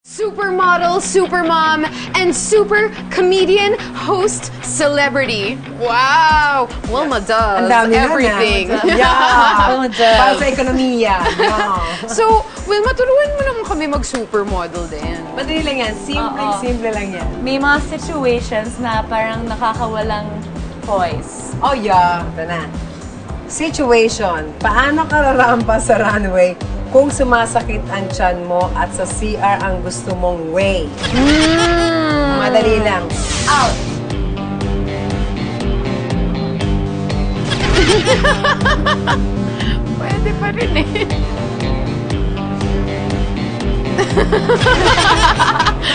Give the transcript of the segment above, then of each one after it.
Supermodel, supermom, and super comedian, host, celebrity. Wow! Wilma does everything. Yeah! Wilma does. Para sa ekonomiya. Yeah. So, Wilma, turuan mo naman kami mag-supermodel din. Madali lang yan. Simple lang yan. May mga situations na parang nakakawalang voice. Oh, yeah. Ito na. Situation. Paano ka rarampa sa runway kung sumasakit ang tiyan mo at sa CR ang gusto mong way? Madali lang. Out! Pwede pa rin eh.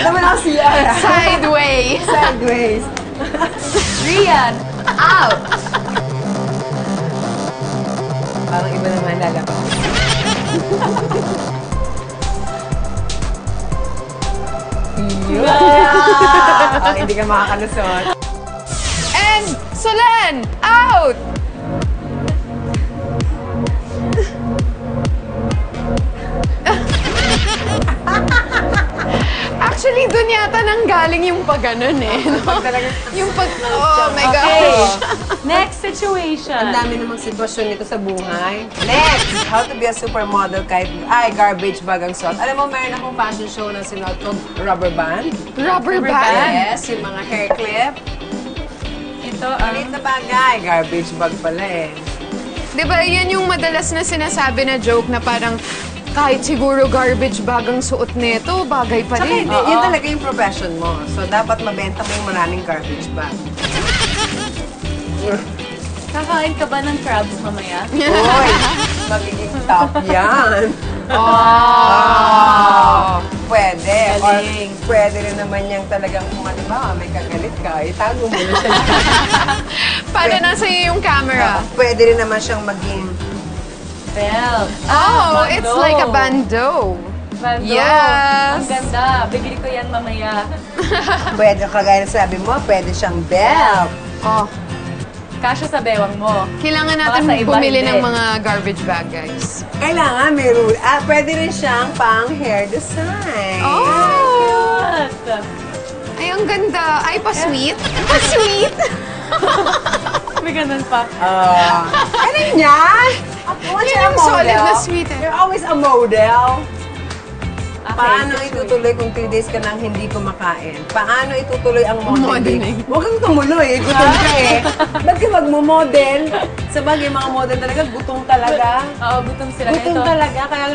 Naman ako CR. Sideway. Sideways. Rian! Out! Parang iba naman lalabas. Yeah! Hindi ka makakalusot. And Solen, out! Actually, dun yata nang galing yung pag-ganon eh. Yung pag... Oh my gosh! Next situation. Ang dami namang sitwasyon nito sa buhay. Next! How to be a supermodel kahit garbage bag ang suot. Alam mo, meron akong fashion show na sinuot kong rubber band. Rubber band? Yes, yung mga hair clip. Ito, Malit na bagay. Garbage bag pala eh. Diba, yan yung madalas na sinasabi na joke na parang kahit siguro garbage bag ang suot nito, bagay pa Tsaka rin. hindi, yun talaga yung profession mo. So, dapat mabenta mo yung maraming garbage bag. kakain ka ba ng crabs mamaya? Uy! Magiging top yan. Pwede. Or Galing. pwede rin naman yung talagang kung ano ba, may kagalit ka, itago mo na siya. Para nasa iyo yung camera. Pwede rin naman siyang maging Belt. Oh, bando. it's like a bandeau. Bando. Yes. Ang ganda. Bibili ko yan mamaya. pwede, kagaya na sabi mo, pwede siyang belt. Oh, Kasya sa bewang mo. kailangan Baka natin sa iba bumili hindi. ng mga garbage bag, guys. Kailangan may rule. Pwede rin siyang pang hair design. Oh! Cute. Ay, ang ganda. Ay, pa-sweet. Pa-sweet! May ganun pa. Ano yan? Once Yun you're a yung solid model, na sweet eh. you're always a model. Okay, Paano situation. itutuloy kung 3 days ka nang hindi kumakain? Paano itutuloy ang Modeling. modeling? Huwag kang tumuloy, gutom ka eh. Ba't ka magmo-model? Sa bagay, mga model talaga, gutom talaga. Oo, gutom sila. Gutom Ito. talaga, kaya...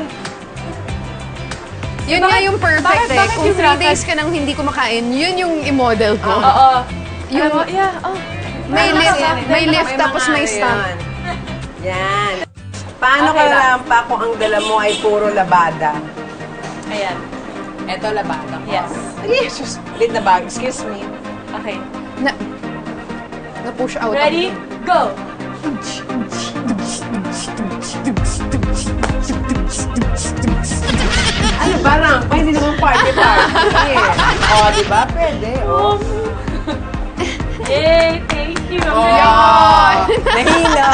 Yun nga yung perfect eh. bakit Kung yung 3 racket? days ka nang hindi kumakain, yun yung i-model ko. Oo. Yung- Alam mo, yeah, oh. May Ano lift, ka ba? may lift mga tapos may ano stump. yan. Yan. Paano Okay ka lang. lampa kung ang dala mo ay puro labada? Ayan. Eto, labada ko. Yes. Ay, Jesus. Lit na bag. Excuse me. Okay. Na-push out. Ready? Go! Ano ba, rampa? Hindi naman party-party eh. O, di ba? Pwede. O. Yay! Thank you! Yan! Nahilo!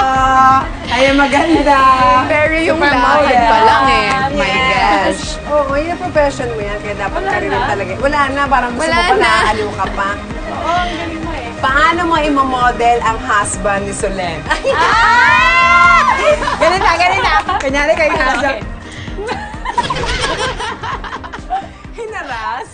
Ay, maganda! Pero yung Supermodel. lakad pa lang eh. My Yes. gosh. Oo, yung profession mo yan, kaya dapat ka rin na. talaga. Wala na, parang gusto Wala mo pa na. nakakaliw ka pa. Oo, ang galing mo eh. Paano mo imamodel ang husband ni Solen? Ah! Ganun na. Kunyari kayo husband. Okay. Hinaras.